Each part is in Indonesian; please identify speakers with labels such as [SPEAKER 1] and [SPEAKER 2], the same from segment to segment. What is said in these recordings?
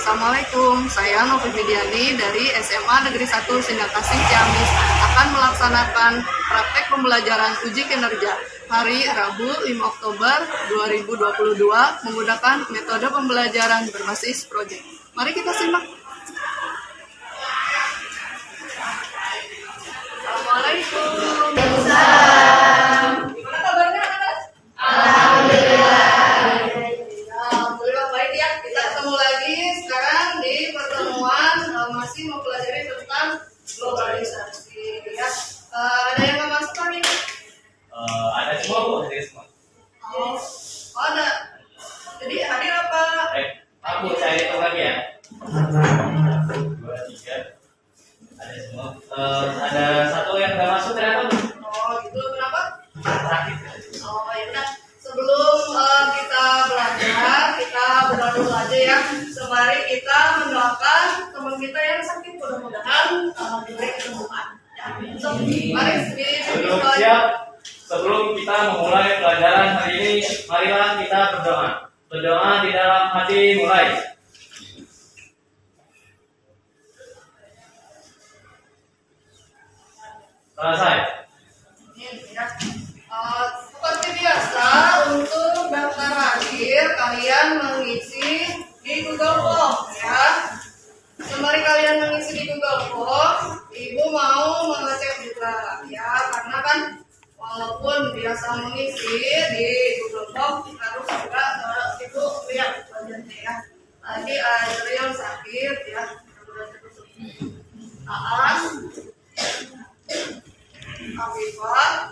[SPEAKER 1] Assalamualaikum, saya Novi Widiani dari SMA Negeri 1 Sindakasih Ciamis akan melaksanakan praktek pembelajaran uji kinerja hari Rabu 5 Oktober 2022 menggunakan metode pembelajaran berbasis proyek. Mari kita simak. Assalamualaikum. Gimana kabarnya anak-anak? Alhamdulillah baik ya. Kita ketemu lagi sekarang di pertemuan masih mempelajari tentang globalisasi ya. Ada yang nggak masuk lagi?
[SPEAKER 2] Ada semua bu, hadir semua.
[SPEAKER 1] Oh, ada. Jadi hadir apa?
[SPEAKER 2] Aku saya hitung lagi ya. 2, 3. Ada semua. Ada satu yang nggak masuk ternyata bu.
[SPEAKER 1] Oh gitu, kenapa?
[SPEAKER 2] Sakit.
[SPEAKER 1] Oh ya udah. Sebelum kita belajar, kita berdoa dulu aja ya. Semari kita mendoakan teman kita yang sakit, mudah-mudahan diberi kesembuhan. Ya. So, mari
[SPEAKER 2] Sebelum kita memulai pelajaran hari ini, marilah kita berdoa. Berdoa di dalam hati mulai. Selesai.
[SPEAKER 1] Ya. Seperti biasa, untuk daftar akhir kalian mengisi di Google Form ya. Sembari kalian mengisi di Google Form, Ibu mau mengecek juga ya, karena kan walaupun biasa mengisi di Google Form, harus juga Ibu lihat wajahnya ya. Tadi ada yang sakit ya, Aas, Afifah,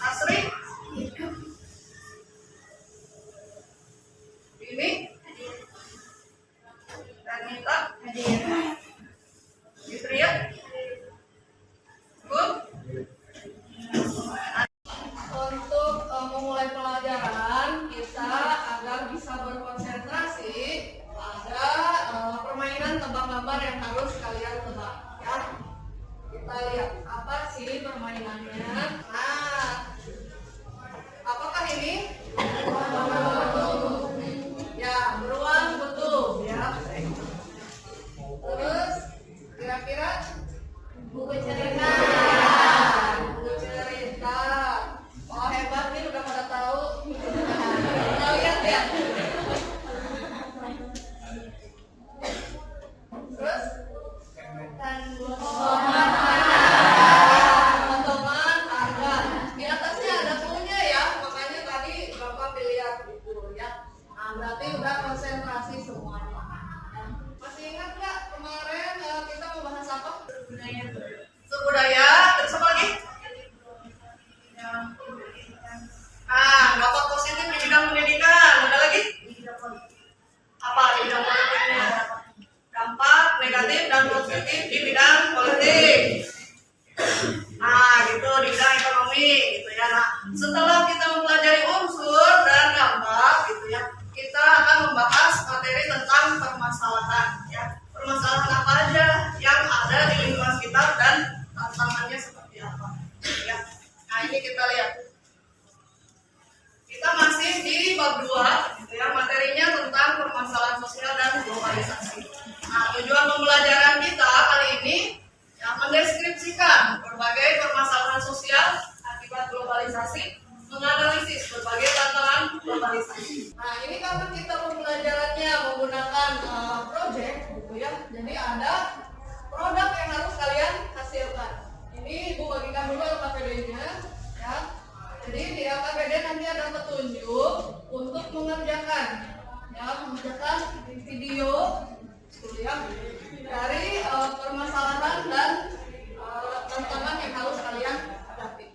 [SPEAKER 1] Asri, ini, Danita, Fitria, Good. Untuk memulai pelajaran kita agar bisa berkonsentrasi, ada permainan tebak gambar yang harus kalian tebak ya. Kita lihat apa sih permainannya. Nah, apakah ini? Ya, beruang betul ya. Terus kira-kira buku cerita. Buku cerita. Oh hebat nih, udah pada tahu. Kita lihat ya. Terus teman-teman harga. Di atasnya ada punya ya, makanya tadi Bapak lihat gitu ya. Nah, berarti udah konsentrasi semuanya. Masih ingat nggak kemarin kita membahas apa? Budaya. Terus apa lagi? Dampak positif di bidang pendidikan. Ada lagi? Apa di bidang politiknya? Dampak negatif dan positif di bidang politik. Gitu di bidang ekonomi gitu ya. Nah, setelah kita mempelajari unsur dan dampak gitu ya, kita akan membahas materi tentang permasalahan ya. Permasalahan apa aja yang ada di lingkungan sekitar dan tantangannya seperti apa ya. Nah, ini kita lihat. Kita masih di bab 2 gitu ya, materinya tentang permasalahan sosial dan globalisasi. Nah, tujuan pembelajaran kita kali ini yang mendeskripsikan berbagai permasalahan sosial akibat globalisasi, menganalisis berbagai tantangan globalisasi. Nah, ini karena kita pembelajarannya menggunakan project gitu ya, jadi ada produk yang harus kalian hasilkan. Ini Ibu bagikan dulu LKPD-nya ya. Jadi di LKPD nanti ada petunjuk untuk mengerjakan video ya, dari permasalahan dan tantangan yang harus kalian hadapi.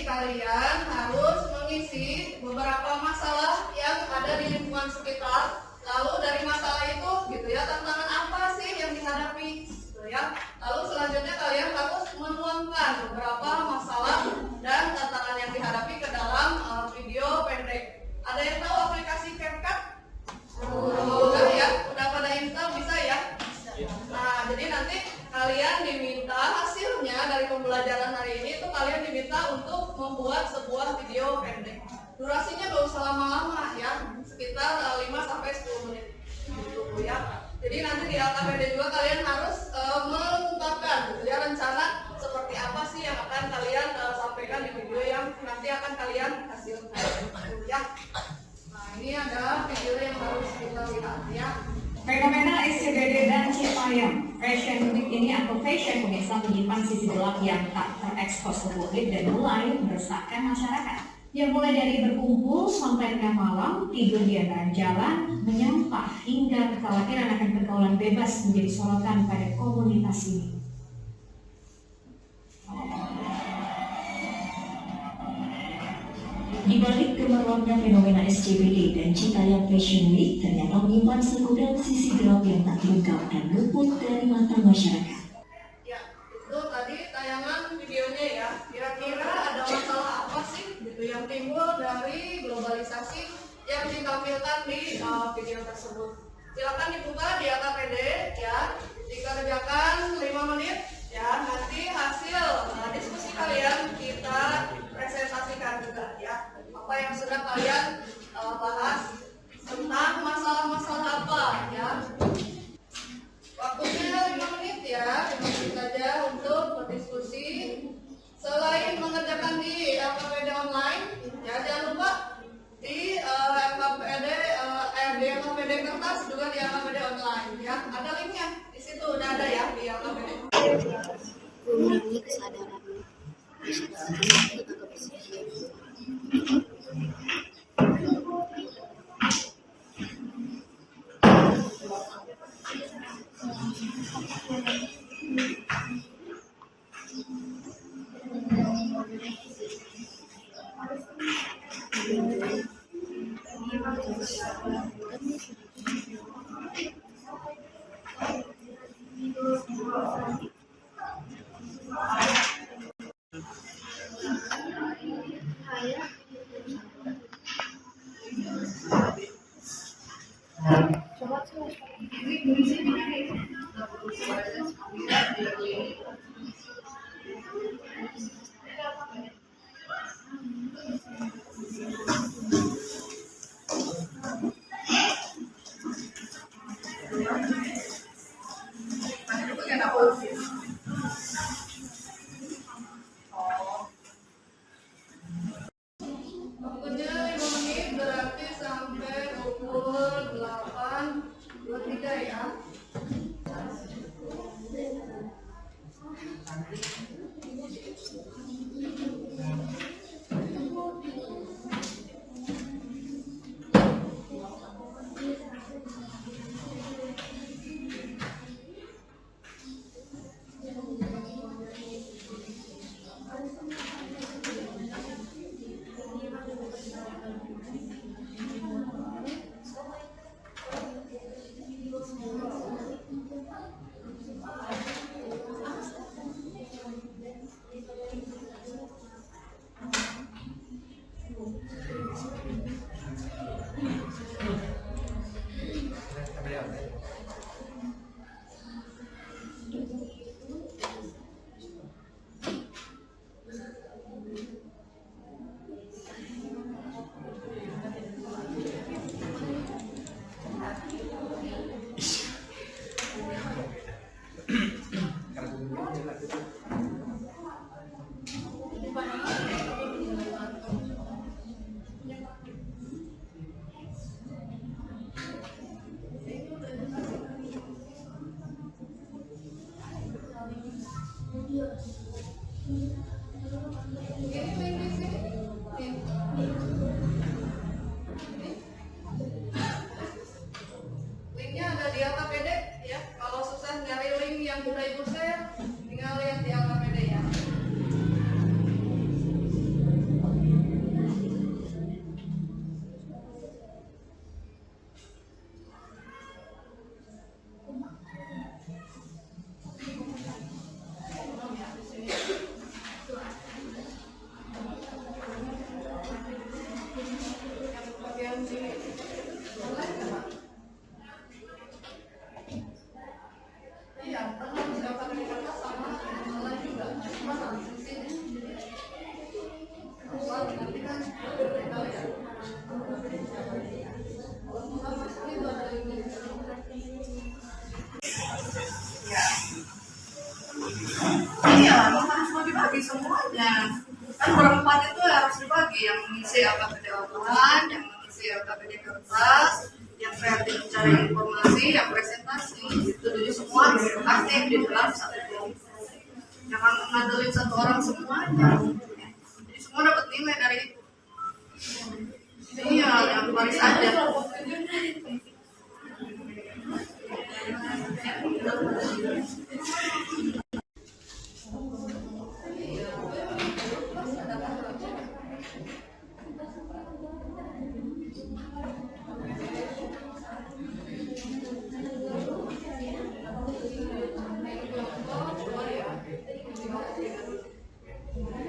[SPEAKER 1] Kalian harus mengisi beberapa masalah yang ada di lingkungan sekitar, lalu dari gitu ya. Jadi nanti di LKPD juga kalian harus mengungkapkan gitu ya, rencana seperti apa sih yang akan kalian sampaikan di video yang nanti akan kalian hasilkan gitu ya. Nah, ini ada video yang harus kita lihat ya.
[SPEAKER 3] Fenomena SCBD dan Cipayung Fashion Week ini atau Fashion pemirsa menyimpan sisi gelap yang tak terekspos ke publik dan mulai meresahkan masyarakat. Yang mulai dari berkumpul sampai tengah malam, tidur di antara jalan, menyampah hingga kekhawatiran akan pergaulan bebas menjadi sorotan pada komunitas ini. Di balik gemerlapnya fenomena SCBD dan Citayam Fashion Week ternyata menyimpan segudang sisi gelap yang tak lengkap dan luput dari mata masyarakat.
[SPEAKER 1] Ya, itu tadi tayangan videonya ya. Kira-kira ada masalah apa sih gitu yang timbul dari globalisasi yang ditampilkan di video tersebut. Silakan dibuka di LKPD ya. Dikerjakan 5 menit ya. Nanti hasil diskusi kalian kita presentasikan juga ya. Apa yang sudah kalian bahas tentang masalah-masalah apa ya. Waktunya 5 menit ya, 5 menit saja untuk berdiskusi. Selain mengerjakan di LKPD online, ya jangan lupa di LKPD kertas juga di LKPD online ya. Ada linknya di situ udah ada ya di LKPD.
[SPEAKER 4] Mengurangi kesadaran masyarakat tentang kebersihan.
[SPEAKER 1] Waktunya 5 menit berarti sampai pukul 8.23 ya. ada informasi, yang presentasi gitu. Jadi semua aktif di dalam satu kelompok. Jangan ngandelin satu orang semuanya. Jadi semua dapat nilai dari itu. Iya, yang baris aja.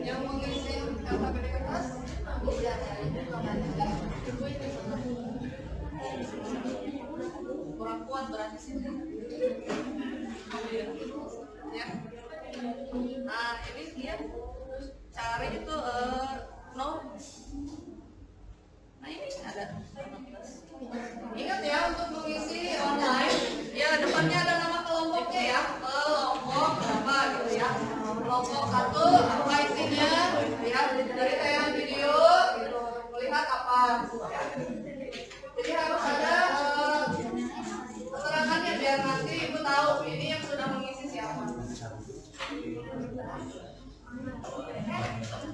[SPEAKER 1] Yang mengisi LKPD kertas kurang kuat berarti sih. Ya. Nah ini dia cari itu no. Nah ini ada. Ingat ya untuk mengisi online, ya depannya ada nama kelompoknya ya, kelompok berapa gitu ya. Kelompok 1 apa isinya, ya dari tayangan video gitu, melihat apa. Ya. Jadi harus ada keterangannya biar nanti ibu tahu ini yang sudah mengisi siapa.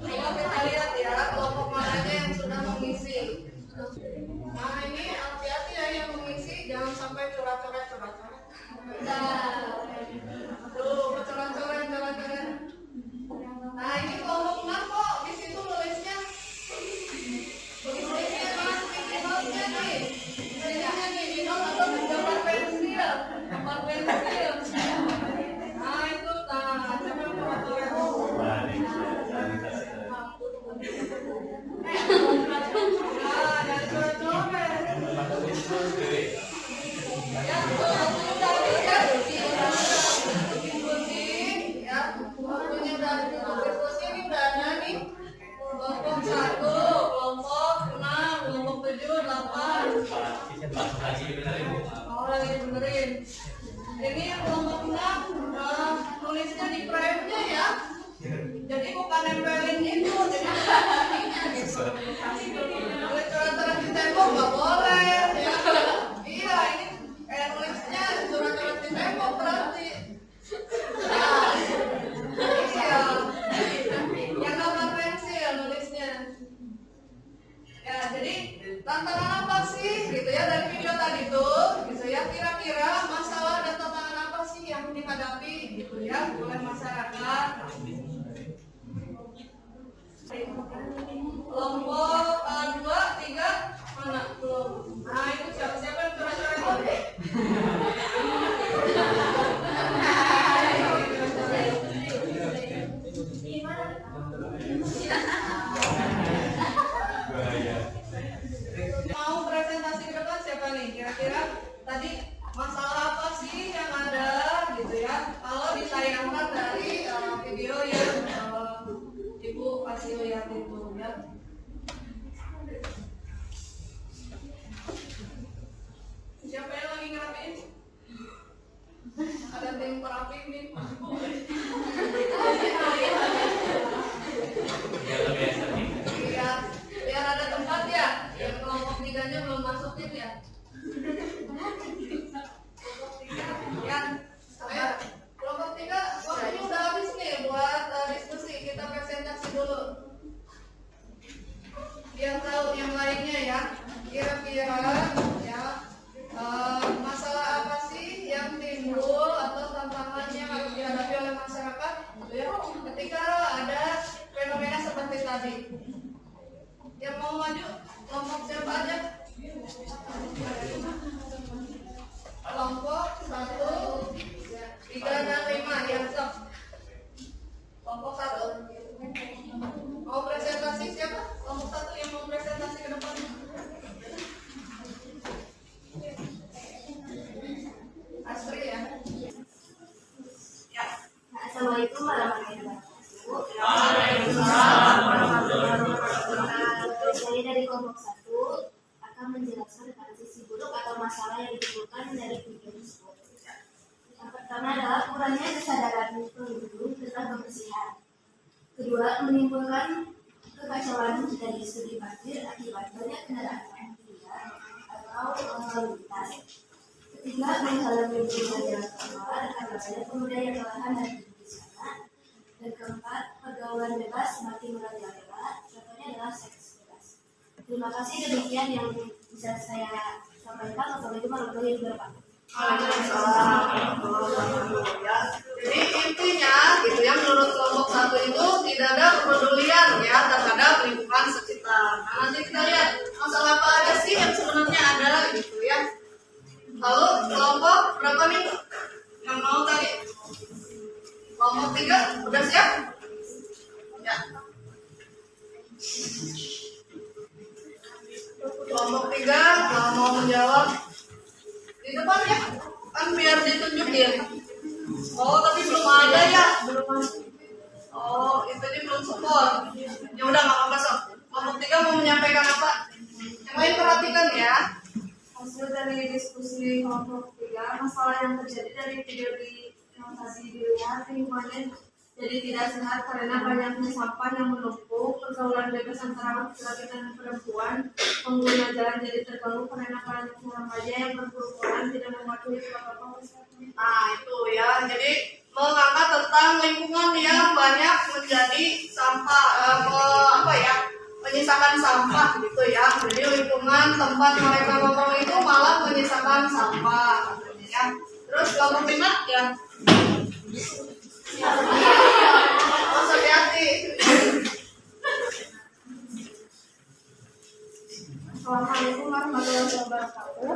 [SPEAKER 1] Coba kita lihat ya kelompok mananya yang sudah mengisi. Nah ini hati-hati ya yang mengisi, jangan sampai coret-coret. Tuh, coret-coret. Nah ini kelompok 6 kok di situ nulisnya. Tulisnya mas, note-nya nih. Tulisnya nih di note atau di gambar pensil. Nah itu, siapa yang coret-coret? Ini kelompok 6 tulisnya di frame-nya ya. Jadi bukan nempelin itu, jadi boleh coret-coret di tembok nggak boleh ya. Iya ini nulisnya coret-coret di tembok berarti. Iya, yang gambar pensil nulisnya. Ya jadi tantangan apa sih gitu ya dari video tadi tuh gitu ya, kira-kira masalah dan tantangan apa sih yang dihadapi gitu ya oleh masyarakat. Kelompok 2, 3 mana belum? Nah itu siapa yang coret-coret? Mau presentasi ke depan siapa nih? Kira-kira tadi masalah apa sih yang ada gitu ya? Kalau ditayangkan dari video yang Ibu kasih lihat itu ya. Siapa yang lagi ngerapiin? Ada tim perapi nih. Biar ada tempat ya. Yang kelompok 3-nya belum masukin ya. Kelompok 3 ya. Ayo, kelompok 3 waktunya udah habis nih buat diskusi. Kita presentasi dulu. Biar tahu yang lainnya ya. Kira-kira ya masalah apa sih yang timbul atau tantangan yang harus dihadapi oleh masyarakat ya, ketika ada fenomena seperti tadi. Yang mau maju kelompok siapa aja? Kelompok 1, 3 dan 5 ya, stop. Kelompok 1 mau presentasi siapa? Kelompok 1 yang mau presentasi ke depan. Astri ya.
[SPEAKER 4] Assalamualaikum warahmatullahi wabarakatuh. Saya dari kelompok 1 akan menjelaskan tentang sisi buruk atau masalah yang ditimbulkan dari video tersebut. Yang pertama adalah kurangnya kesadaran pengunjung tentang kebersihan. Kedua, menimbulkan kekacauan dari segi parkir akibat banyak kendaraan yang liar atau lalu lintas. tidak menghalangi budaya keluar karena banyak pemuda yang kelelahan dan hidup di sana. Dan keempat, pergaulan bebas semakin merajalela. Contohnya adalah seks bebas. Terima kasih, demikian yang bisa saya sampaikan. Wassalamualaikum warahmatullahi wabarakatuh.
[SPEAKER 1] Ya. Jadi intinya gitu ya, menurut kelompok 1 itu tidak ada kepedulian ya terhadap lingkungan sekitar. Nah, nanti kita lihat masalah apa aja sih yang sebenarnya ada gitu ya. Lalu kelompok berapa nih yang mau tadi? Kelompok 3 udah siap? Ya. Kelompok 3 kalau mau menjawab di depan ya, kan biar ditunjukin. Oh, tapi belum ada ya, belum masuk. Oh, itu dia belum support. Ya udah nggak apa-apa sob. Kelompok 3 mau menyampaikan apa? Yang lain perhatikan ya.
[SPEAKER 5] Hasil dari diskusi kelompok 3, masalah yang terjadi dari video yang tadi dilihat, lingkungannya jadi tidak sehat karena banyaknya sampah yang menumpuk, pergaulan bebas antara laki-laki dan perempuan, pengguna jalan jadi terganggu karena banyaknya remaja yang berkerumunan tidak mematuhi protokol kesehatan.
[SPEAKER 1] Nah itu ya, jadi mengangkat tentang lingkungan yang banyak menjadi sampah, menyisakan sampah gitu ya. Jadi lingkungan tempat mereka nongkrong itu malah menyisakan sampah, ya. Terus kelompok 5 ya. Harus hati-hati.
[SPEAKER 5] Assalamualaikum warahmatullahi wabarakatuh.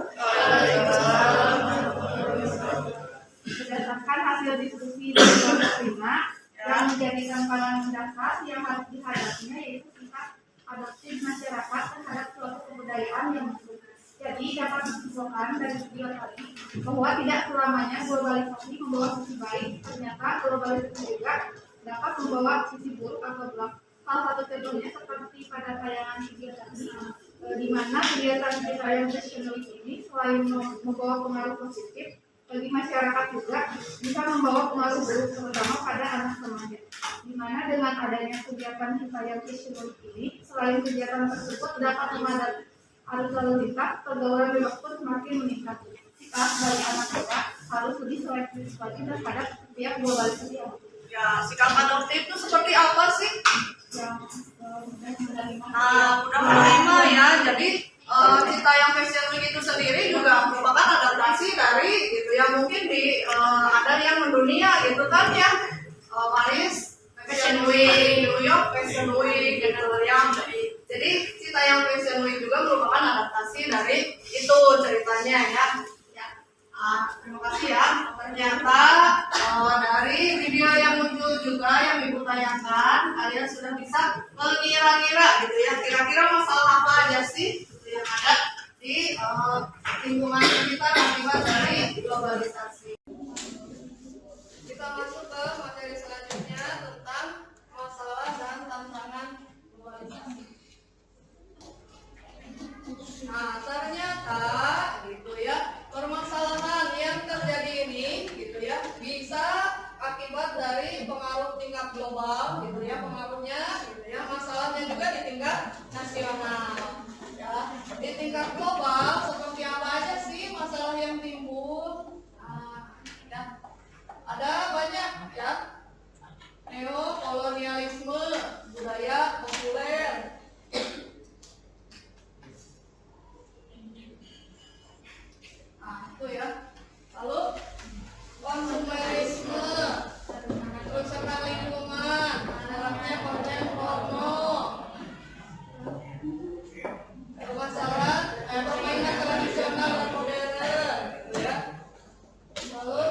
[SPEAKER 5] Berdasarkan hasil diskusi dari kelompok 5 yang menjadikan pandangan dasar yang harus dihadapinya yaitu tingkat adaptif masyarakat terhadap suatu kebudayaan yang buruk. Jadi dapat disimpulkan dari video tadi bahwa tidak selamanya globalisasi membawa sisi baik, ternyata globalisasi juga dapat membawa sisi buruk atau gelap. Salah satu contohnya seperti pada tayangan video tadi, di mana kegiatan kita yang fashion week ini selain membawa pengaruh positif bagi masyarakat juga bisa membawa pengaruh buruk terutama pada anak remaja. Di mana dengan adanya kegiatan kita yang fashion week ini, selain kegiatan tersebut dapat memadati arus lalu lintas, pergaulan bebas pun semakin meningkat. Kita sebagai anak muda harus lebih selektif lagi terhadap setiap globalisasi yang
[SPEAKER 1] Ya, sikap adaptif itu seperti apa sih? Mudah menerima ya. Jadi cita yang fashion week itu sendiri juga merupakan adaptasi dari gitu ya, mungkin ada yang mendunia gitu kan ya, Paris Fashion Week, New York Fashion Week gitu ya. Jadi cita yang fashion week juga merupakan adaptasi dari itu ceritanya ya. Terima kasih ya. Ternyata dari video yang muncul juga yang Ibu tayangkan, kalian sudah bisa mengira-ngira gitu ya, kira-kira masalah apa aja sih yang ada di lingkungan sekitar akibat dari globalisasi. Kita masuk ke materi selanjutnya tentang masalah dan tantangan globalisasi. Nah, ternyata gitu ya, permasalahan yang terjadi ini gitu ya bisa akibat dari pengaruh tingkat global gitu ya, pengaruhnya gitu ya, masalahnya juga di tingkat nasional ya. Di tingkat global seperti apa aja sih masalah yang timbul? Ya, ada banyak ya, neokolonialisme, budaya populer. Itu ya. Lalu konsumerisme, kerusakan lingkungan, dalamnya konten porno, permasalahan permainan tradisional dan modern, gitu ya. Lalu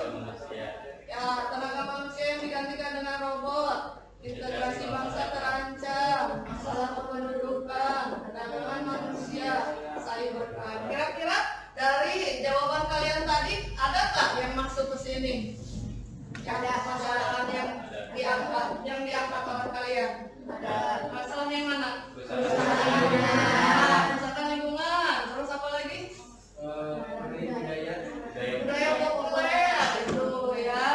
[SPEAKER 1] ya, tenaga manusia yang digantikan dengan robot, integrasi bangsa terancam, masalah kependudukan, perdagangan manusia, cybercrime. Kira-kira dari jawaban kalian tadi ada nggak yang masuk ke sini? Ada masalah yang diangkat oleh kalian? Ada. Masalah yang mana? Kerusakan lingkungan. Terus apa lagi? Budaya populer itu ya.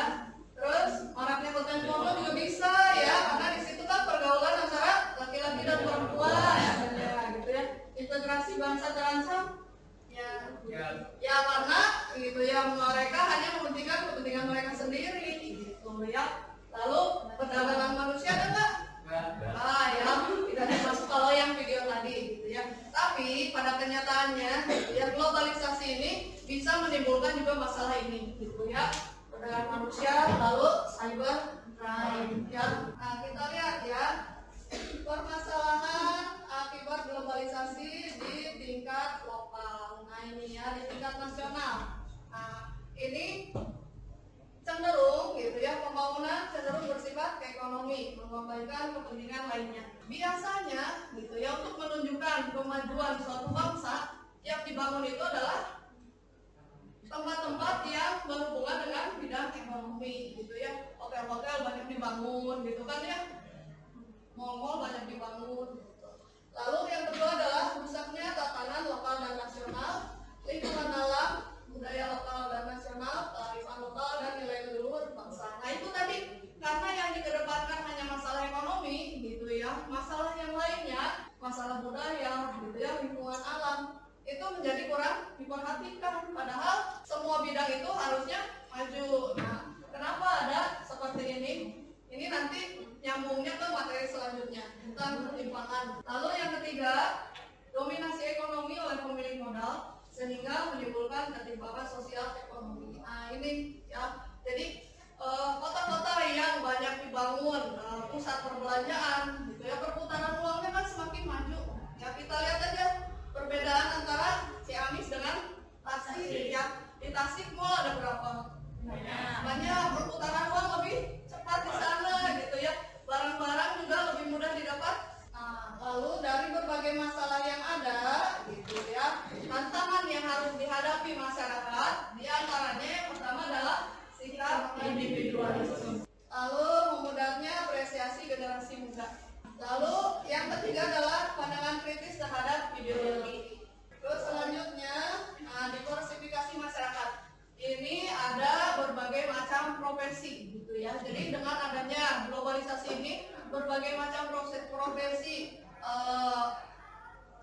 [SPEAKER 1] Terus maraknya konten porno juga bisa ya, karena di situ kan pergaulan antara laki-laki dan perempuan ya, gitu ya. Integrasi bangsa terancam. Ya karena gitu ya. Mereka hanya mementingkan kepentingan mereka sendiri gitu ya. Lalu perdagangan manusia ada nggak? Ya tidak termasuk kalau yang video tadi gitu ya. Tapi pada kenyataannya gitu ya, globalisasi ini bisa menimbulkan juga masalah ini gitu ya. Perdagangan manusia, lalu cyber crime ya. Nah, kita lihat ya permasalahan akibat globalisasi di tingkat lokal. Nah ini ya di tingkat nasional. Nah ini cenderung gitu ya, pembangunan cenderung bersifat ekonomi, mengabaikan kepentingan lainnya. Biasanya gitu ya, untuk menunjukkan kemajuan suatu bangsa yang dibangun itu adalah tempat-tempat yang berhubungan dengan bidang ekonomi gitu ya. Hotel-hotel banyak dibangun gitu kan ya, mall-mall banyak dibangun gitu. Lalu yang kedua adalah rusaknya tatanan lokal dan nasional, lingkungan alam, budaya lokal dan nasional, kearifan lokal dan nilai leluhur bangsa. Nah itu tadi karena yang dikedepankan hanya masalah ekonomi gitu ya, masalah yang lainnya, masalah budaya gitu ya, lingkungan alam itu menjadi kurang diperhatikan. Padahal semua bidang itu harusnya maju. Nah, kenapa ada seperti ini? Ini nanti nyambungnya ke materi selanjutnya tentang ketimpangan. Lalu yang ketiga, dominasi ekonomi oleh pemilik modal sehingga menimbulkan ketimpangan sosial ekonomi. Nah ini ya, jadi kota-kota yang banyak dibangun pusat perbelanjaan gitu ya, perputaran uangnya kan semakin maju. Ya kita lihat aja perbedaan antara Ciamis dengan Tasik ya. Di Tasik mall ada berapa? Banyak, perputaran uang lebih cepat di sana gitu ya. Barang-barang juga lebih mudah didapat. Nah, lalu dari berbagai masalah yang ada gitu ya, tantangan yang harus dihadapi masyarakat, diantaranya yang pertama adalah sikap individualisme. Lalu memudahnya apresiasi generasi muda. Lalu yang ketiga adalah pandangan kritis terhadap ideologi. Terus selanjutnya, diversifikasi masyarakat. Ini ada berbagai macam profesi gitu ya. Jadi dengan adanya globalisasi ini, berbagai macam profesi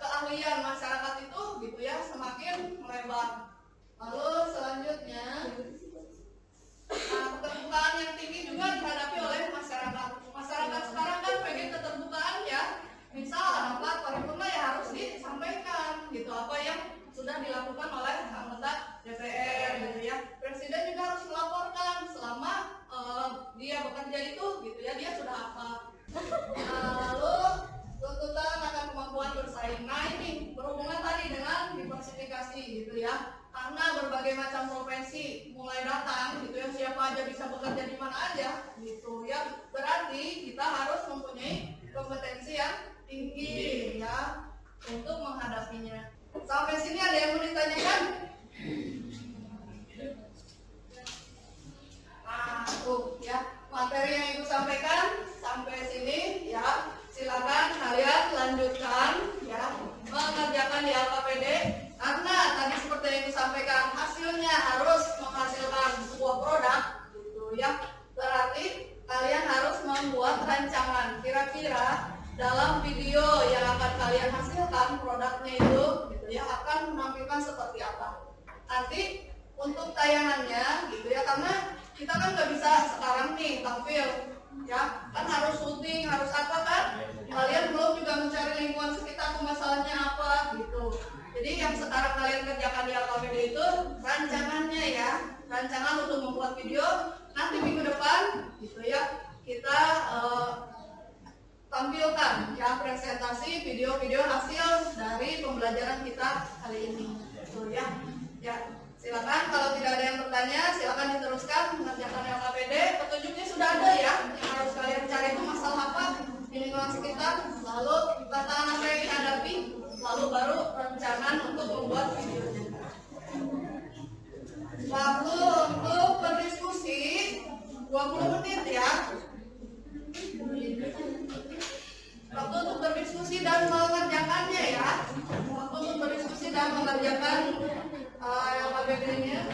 [SPEAKER 1] keahlian masyarakat itu gitu ya semakin melebar. Lalu selanjutnya, keterbukaan yang tinggi juga dihadapi oleh masyarakat. Masyarakat sekarang kan pengen keterbukaan ya. Misal rapat paripurna ya harus disampaikan gitu apa yang sudah dilakukan oleh anggota DPR gitu ya. Presiden juga harus melaporkan selama dia bekerja itu gitu ya, dia sudah apa. Lalu tuntutan akan kemampuan bersaing. Nah ini berhubungan tadi dengan diversifikasi gitu ya. Karena berbagai macam profesi mulai datang gitu ya, siapa aja bisa bekerja di mana aja gitu ya. Berarti kita harus mempunyai kompetensi yang tinggi ya untuk menghadapinya. Sampai sini ada yang mau ditanyakan? Ya materi yang Ibu sampaikan sampai sini ya. Silakan kalian lanjutkan ya mengerjakan di LKPD karena tadi seperti yang Ibu sampaikan hasilnya harus menghasilkan sebuah produk gitu ya. Berarti kalian harus membuat rancangan kira-kira dalam video yang akan kalian hasilkan produknya itu gitu ya akan menampilkan seperti apa. Nanti untuk tayangannya gitu ya, karena kita kan nggak bisa sekarang nih tampil ya, kan harus syuting, harus apa kan, kalian belum juga mencari lingkungan sekitar masalahnya apa gitu. Jadi yang sekarang kalian kerjakan di LKPD itu rancangannya ya, rancangan untuk membuat video. Nanti minggu depan gitu ya kita tampilkan ya presentasi video-video hasil dari pembelajaran kita kali ini gitu ya. Silakan kalau tidak ada yang bertanya silakan diteruskan mengerjakan LKPD. Petunjuknya sudah ada ya, yang harus kalian cari itu masalah apa di lingkungan sekitar, lalu tantangan apa yang dihadapi, lalu baru rencana untuk membuat videonya. Waktu untuk berdiskusi 20 menit ya. Waktu untuk berdiskusi dan mengerjakannya ya. Waktu untuk berdiskusi dan mengerjakan LKPD-nya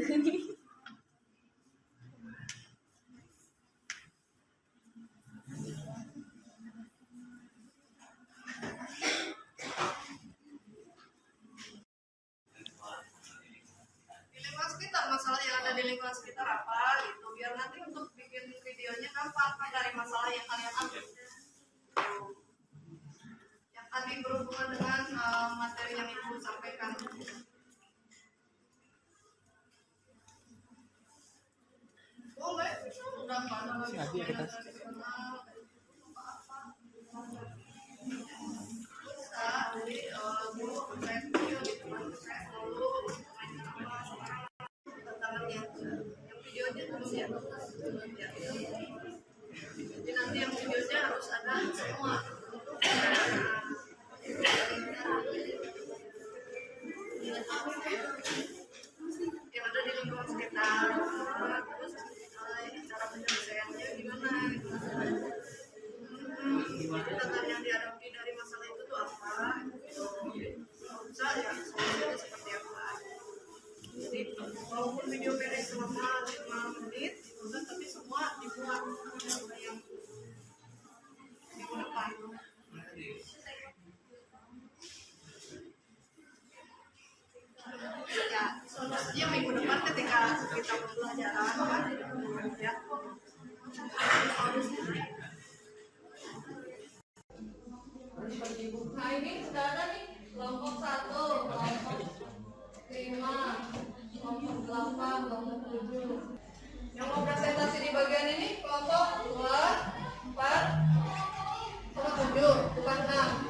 [SPEAKER 1] Di lingkungan sekitar, masalah yang ada di lingkungan sekitar apa gitu, biar nanti untuk bikin videonya gampang kan dari masalah yang kalian ambil. Yang tadi berhubungan dengan materi yang ibu sampaikan. Boleh, udah pada
[SPEAKER 6] Nanti ya kita
[SPEAKER 1] tradisional, apa-apa. Bisa, jadi dulu saya video gitu kan, saya selalu tantangannya yang videonya dulu ya. Jadi nanti yang videonya harus ada semua. Yang ada di lingkungan sekitar, terus ini cara penyelesaiannya gimana? Tantangan yang dihadapi dari masalah itu tuh apa? Bisa ya, solusinya seperti apa? Jadi walaupun video pendek selama 5 menit, gitu kan, tapi semua dibuat yang digunakan. Ya, solusinya minggu depan ketika kita pembelajaran kan, ya. Nah ini sudah ada nih kelompok 1, kelompok 5, kelompok 8, kelompok 7. Yang mau presentasi di bagian ini kelompok 2, 4, sama 7, bukan 6.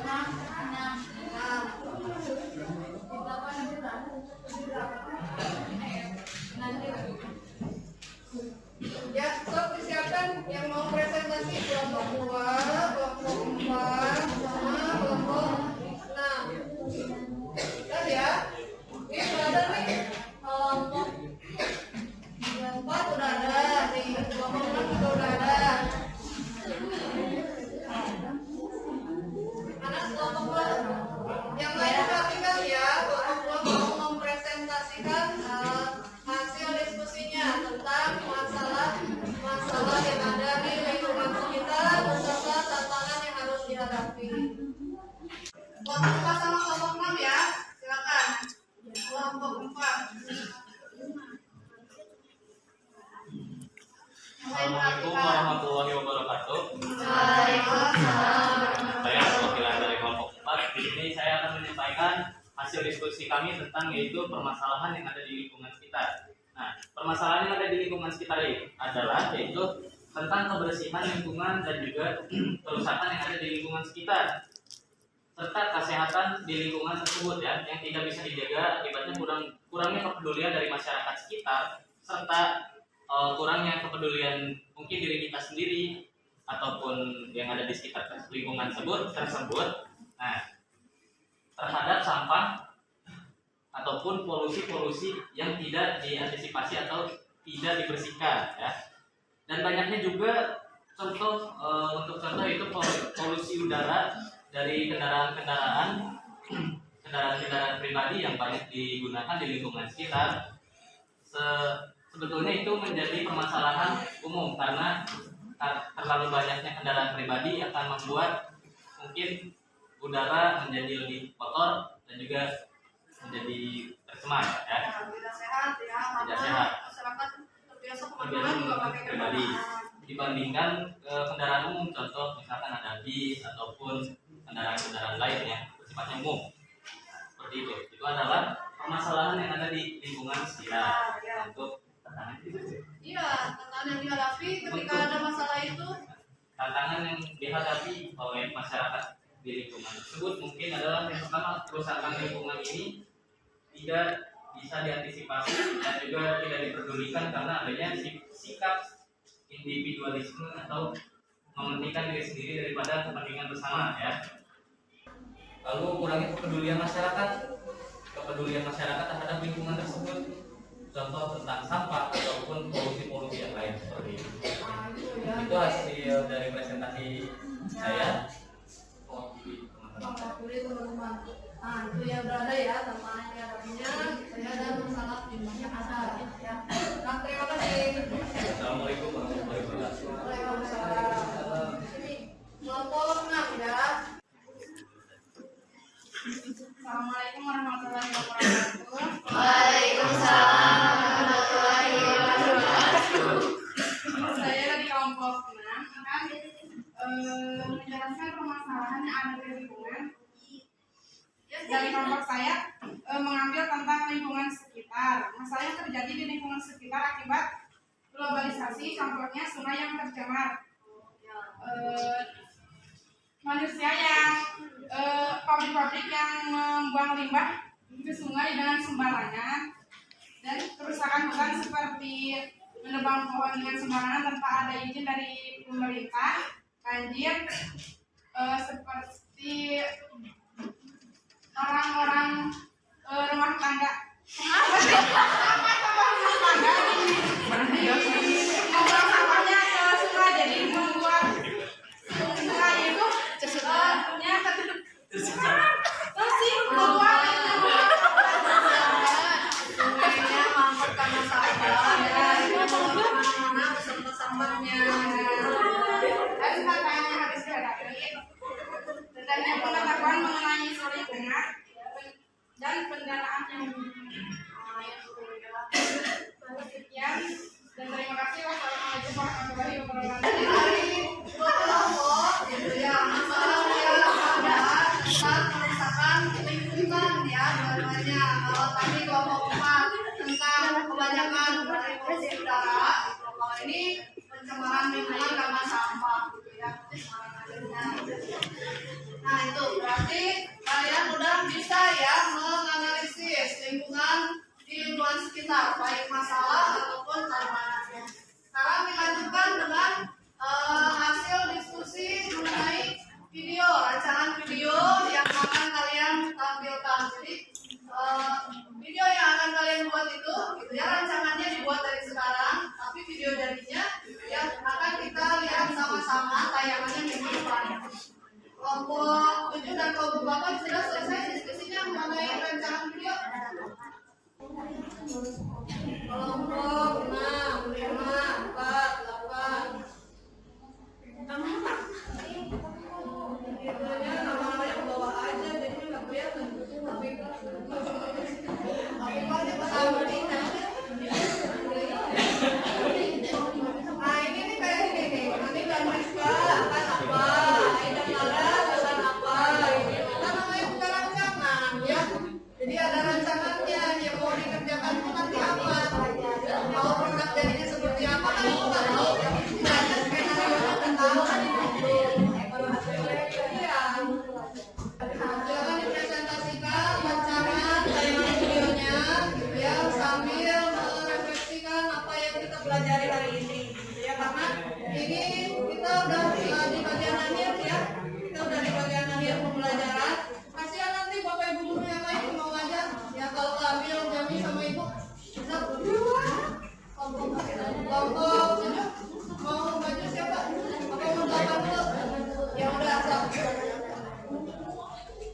[SPEAKER 1] Ya, sok disiapkan yang mau presentasi kelompok 2, kelompok 4, sama kelompok 6. Kan ya? Ini sudah ada nih kelompok 4 udah ada, nih kelompok 6 juga udah ada. Mana kelompok 2? Yang lain perhatikan ya, kelompok 2 mau mempresentasikan hasil diskusinya tentang masalah yang ada di lingkungan sekitar beserta tantangan yang harus dihadapi. Kelompok 4 sama kelompok 6 ya, silakan. Kelompok 4.
[SPEAKER 2] Assalamualaikum warahmatullahi wabarakatuh.
[SPEAKER 1] Waalaikumsalam.
[SPEAKER 2] Saya perwakilan dari kelompok 4. Di sini saya akan menyampaikan hasil diskusi kami tentang yaitu permasalahan yang ada di lingkungan sekitar. Nah, permasalahan yang ada di lingkungan sekitar ini adalah yaitu tentang kebersihan lingkungan dan juga kerusakan yang ada di lingkungan sekitar serta kesehatan di lingkungan tersebut ya, yang tidak bisa dijaga akibatnya kurangnya kepedulian dari masyarakat sekitar serta kurangnya kepedulian mungkin diri kita sendiri ataupun yang ada di sekitar lingkungan tersebut. Nah, terhadap sampah ataupun polusi-polusi yang tidak diantisipasi atau tidak dibersihkan ya. Dan banyaknya juga contoh untuk contoh itu polusi udara dari kendaraan pribadi yang banyak digunakan di lingkungan sekitar. Sebetulnya itu menjadi permasalahan umum karena terlalu banyaknya kendaraan pribadi akan membuat mungkin udara menjadi lebih kotor dan juga menjadi tercemar ya.
[SPEAKER 1] Tidak sehat ya,
[SPEAKER 2] Tidak sehat.
[SPEAKER 1] Masyarakat terbiasa kemana-mana juga pakai
[SPEAKER 2] pribadi
[SPEAKER 1] kendaraan.
[SPEAKER 2] dibandingkan kendaraan umum, contoh misalkan ada bis ataupun kendaraan-kendaraan lain ya sifatnya umum seperti itu. Itu adalah permasalahan yang ada di lingkungan sekitar. Untuk tantangan itu
[SPEAKER 1] Iya, tantangan yang dihadapi ketika ada masalah itu.
[SPEAKER 2] tantangan yang dihadapi oleh masyarakat di lingkungan tersebut mungkin adalah yang pertama, kerusakan lingkungan ini tidak bisa diantisipasi dan juga tidak diperdulikan karena adanya sikap individualisme atau mementingkan diri sendiri daripada kepentingan bersama ya. Lalu kurangnya kepedulian masyarakat terhadap lingkungan tersebut, contoh tentang sampah ataupun polusi-polusi yang lain seperti itu. Itu hasil dari presentasi saya.
[SPEAKER 1] Teman-teman. Nah, itu ya berada ya tantangan yang dihadapinya saya dan masalah jumlahnya ada ya. Nah, terima kasih.
[SPEAKER 2] Assalamualaikum warahmatullahi wabarakatuh.
[SPEAKER 1] Waalaikumsalam. Ini kelompok 6 ya.
[SPEAKER 5] Assalamualaikum warahmatullahi wabarakatuh.
[SPEAKER 4] Waalaikumsalam warahmatullahi wabarakatuh.
[SPEAKER 5] Saya dari kelompok 6 akan menjelaskan permasalahan yang ada di lingkungan. Dari kelompok saya mengambil tentang lingkungan sekitar. Masalah yang terjadi di lingkungan sekitar akibat globalisasi, contohnya sungai yang tercemar. Manusia yang pabrik-pabrik yang membuang limbah ke sungai dengan sembarangan, dan kerusakan hutan seperti menebang pohon dengan sembarangan tanpa ada izin dari pemerintah, banjir seperti orang-orang rumah tangga membuang sampahnya ke sungai, jadi membuat sungai itu punya masih membuat
[SPEAKER 1] Sungainya mampet karena sampah ya. Mana beserta sampahnya.
[SPEAKER 5] dan tantangan yang harus dihadapi dan yang pengetahuan mengenai isu lingkungan dan pendanaan yang sekian, dan terima kasih. Wassalamualaikum warahmatullahi wabarakatuh.
[SPEAKER 1] Jadi dari dua kelompok gitu ya, masalah yang ada tentang kerusakan lingkungan ya dua-duanya. Kalau tadi kelompok 4 tentang kebanyakan dari polusi udara, kelompok ini pencemaran lingkungan karena sampah gitu ya, pencemaran airnya. Nah itu berarti kalian udah bisa ya menganalisis lingkungan di lingkungan sekitar, baik masalah ataupun tantangannya. Sekarang dilanjutkan dengan hasil diskusi mengenai video, rancangan video yang akan kalian tampilkan. Jadi video yang akan kalian buat itu, gitu ya, rancangannya dibuat dari sekarang, tapi video jadinya yang akan kita lihat sama-sama tayangannya minggu depan. Kelompok 7 dan kelompok 8 sudah selesai diskusinya mengenai rancangan video. Kelompok 6, 5, 4, 8. Videonya nama-namanya ke bawah aja, jadi nggak kelihatan. Tapi pasti pesawat ini. Nah ini nih kayak gini nih. Nanti Dan Rizka akan apa? Aida Nada akan apa? Ini kan namanya bukan rancangan ya. Jadi ada rancangannya yang mau dikerjakan itu nanti apa? Kalau produk jadinya seperti apa kan kita nggak tahu. Tidak ada skenario kita tahu kan itu. Kalau hasilnya iya. Silakan dipresentasikan rancangan tayangan videonya, gitu ya, sambil merefleksikan apa yang kita pelajari hari ini, gitu ya, karena ini kita udah di bagian akhir ya, kita udah di bagian akhir pembelajaran. Kasihan nanti bapak ibu guru yang lain mau ngajar, ya kalau keambil Jami sama ibu bisa kelompok 7 mau maju siapa? Apa mau 8 dulu? Ya udah asal.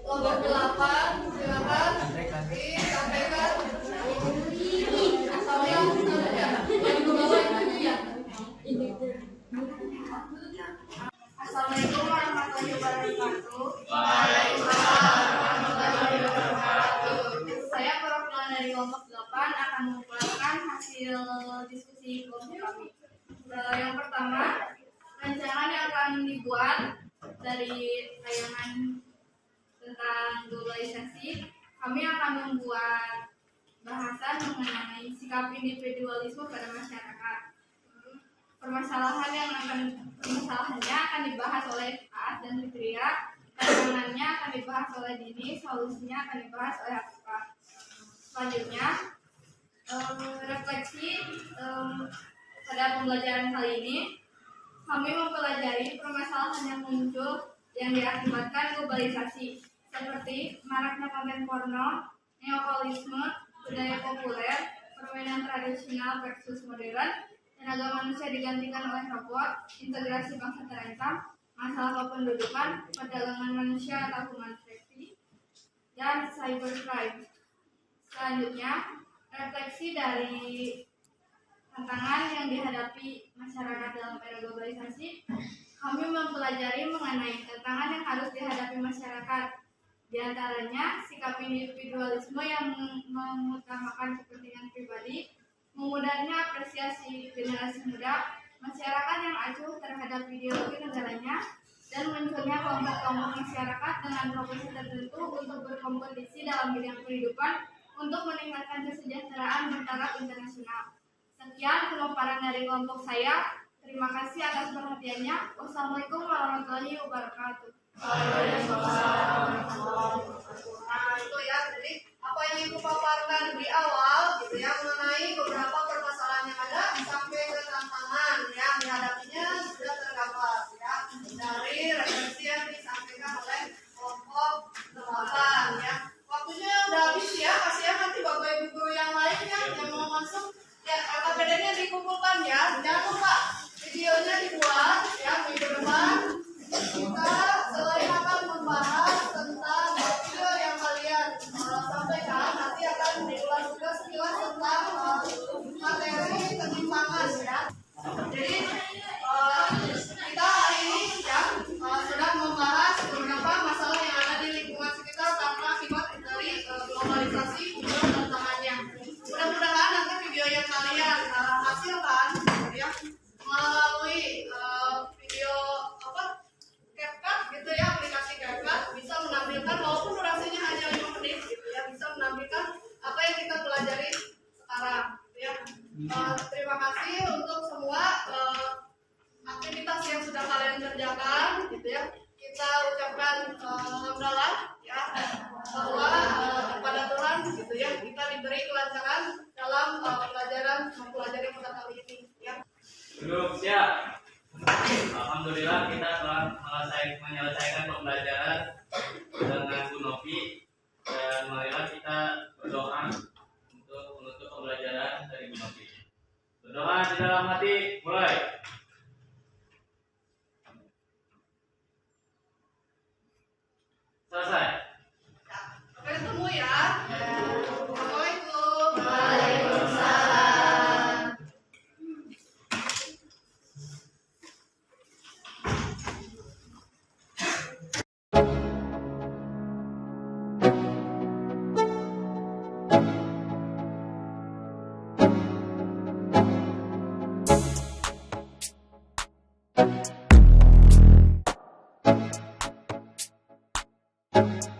[SPEAKER 1] Kelompok 8 silakan disampaikan. Asal yang ke bawah itu ya.
[SPEAKER 5] Assalamualaikum warahmatullahi wabarakatuh. Saya perwakilan dari kelompok 8 akan mengumpulkan hasil diskusi kelompok kami. Yang pertama, rancangan yang akan dibuat dari tayangan tentang globalisasi, kami akan membuat bahasan mengenai sikap individualisme pada masyarakat. Permasalahannya akan dibahas oleh Aas dan Fitria, tantangannya akan dibahas oleh Dini, solusinya akan dibahas oleh Afifah. Selanjutnya, refleksi pada pembelajaran kali ini, kami mempelajari permasalahan yang muncul yang diakibatkan globalisasi, seperti maraknya konten porno, neokolisme, budaya populer, permainan tradisional versus modern, tenaga manusia digantikan oleh robot, integrasi bangsa terancam, masalah kependudukan, perdagangan manusia atau human trafficking. dan cybercrime. Selanjutnya, refleksi dari tantangan yang dihadapi masyarakat dalam era globalisasi, kami mempelajari mengenai tantangan yang harus dihadapi masyarakat. Di antaranya, sikap individualisme yang mengutamakan kepentingan pribadi, memudahnya apresiasi generasi muda, masyarakat yang acuh terhadap ideologi negaranya, dan munculnya kelompok-kelompok masyarakat dengan profesi tertentu untuk berkompetisi dalam bidang kehidupan untuk meningkatkan kesejahteraan bertaraf internasional. Sekian pemaparan dari kelompok saya. Terima kasih atas perhatiannya. Wassalamualaikum warahmatullahi wabarakatuh.
[SPEAKER 1] Nah itu ya, jadi apa yang Ibu paparkan di awal gitu ya mengenai beberapa permasalahan yang ada sampai ke tantangan yang dihadapinya sudah tergambar ya dari referensi yang disampaikan oleh kelompok 8 ya. Waktunya udah habis ya, kasihan nanti bapak ibu guru yang lain ya yang mau masuk ya, KKPD-nya dikumpulkan ya, jangan lupa videonya dibuat ya minggu depan. Kita selain akan membahas tentang video yang kalian sampaikan, nanti akan diulas juga sekilas tentang materi ketimpangan ya. Jadi kita hari ini ya sedang membahas beberapa masalah yang ada di lingkungan sekitar karena akibat dari globalisasi dan tantangannya. Mudah-mudahan nanti video yang kalian hasilkan ya melalui video CapCut gitu ya, aplikasi CapCut bisa menampilkan walaupun durasinya hanya 5 menit gitu ya, bisa menampilkan apa yang kita pelajari sekarang gitu ya. Terima kasih untuk semua aktivitas yang sudah kalian kerjakan gitu ya. Kita ucapkan alhamdulillah ya bahwa kepada Tuhan gitu ya kita diberi kelancaran dalam mempelajari pada kali ini ya.
[SPEAKER 2] Duduk siap. Alhamdulillah kita telah menyelesaikan pembelajaran dengan Bu Novi, dan marilah kita berdoa untuk menutup pembelajaran dari Bu Novi. Berdoa di dalam hati, mulai. Selesai.
[SPEAKER 1] Sampai ketemu ya. Assalamualaikum.
[SPEAKER 6] Thank you.